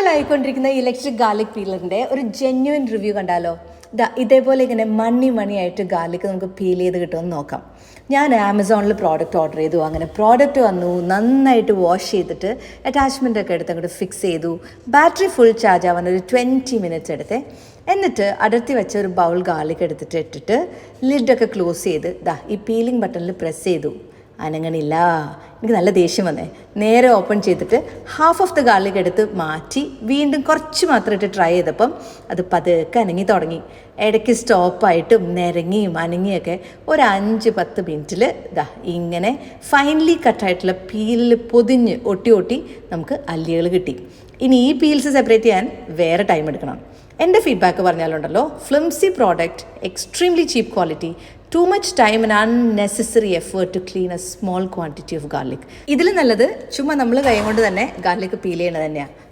വൈറലായിക്കൊണ്ടിരിക്കുന്ന electric garlic പീലറിൻ്റെ ഒരു genuine review കണ്ടാലോ? ഇതേപോലെ ഇങ്ങനെ മണിയായിട്ട് ഗാർലിക് നമുക്ക് പീൽ ചെയ്ത് കിട്ടുമെന്ന് നോക്കാം. ഞാൻ ആമസോണിൽ പ്രോഡക്റ്റ് ഓർഡർ ചെയ്തു. അങ്ങനെ പ്രോഡക്റ്റ് വന്നു, നന്നായിട്ട് വാഷ് ചെയ്തിട്ട് അറ്റാച്ച്മെൻ്റ് ഒക്കെ എടുത്ത് അങ്ങോട്ട് ഫിക്സ് ചെയ്തു. ബാറ്ററി ഫുൾ ചാർജ് ആവാൻ ഒരു 20 മിനിറ്റ്സ് എടുത്തേ. എന്നിട്ട് അടർത്തി വെച്ച ഒരു ബൗൾ ഗാർലിക് ഇട്ടിട്ട് ലിഡൊക്കെ ക്ലോസ് ചെയ്ത് ഈ പീലിംഗ് ബട്ടണിൽ പ്രസ് ചെയ്തു. അനങ്ങണില്ല. എനിക്ക് നല്ല ദേഷ്യം വന്നേ. നേരെ ഓപ്പൺ ചെയ്തിട്ട് ഹാഫ് ഓഫ് ദ ഗാർലിക് എടുത്ത് മാറ്റി വീണ്ടും കുറച്ച് മാത്രം ഇട്ട് ട്രൈ ചെയ്തപ്പം അത് പതുക്കെ അനങ്ങി തുടങ്ങി. ഇടയ്ക്ക് സ്റ്റോപ്പായിട്ടും നിരങ്ങിയും അനങ്ങിയൊക്കെ ഒരു 5-10 മിനിറ്റിൽ ഇങ്ങനെ ഫൈനലി കട്ടായിട്ടുള്ള പീലിൽ പൊതിഞ്ഞ് ഒട്ടി നമുക്ക് അല്ലികൾ കിട്ടി. ഇനി ഈ പീൽസ് സെപ്പറേറ്റ് ചെയ്യാൻ വേറെ ടൈം എടുക്കണം. എൻ്റെ ഫീഡ്ബാക്ക് പറഞ്ഞാലുണ്ടല്ലോ, flimsy product, extremely cheap quality, too much time and unnecessary effort to clean a small quantity of garlic. ഇതിൽ നല്ലത് ചുമ്മാ നമ്മൾ കൈ കൊണ്ട് തന്നെ ഗാർലിക് പീൽ ചെയ്യണത് തന്നെയാണ്.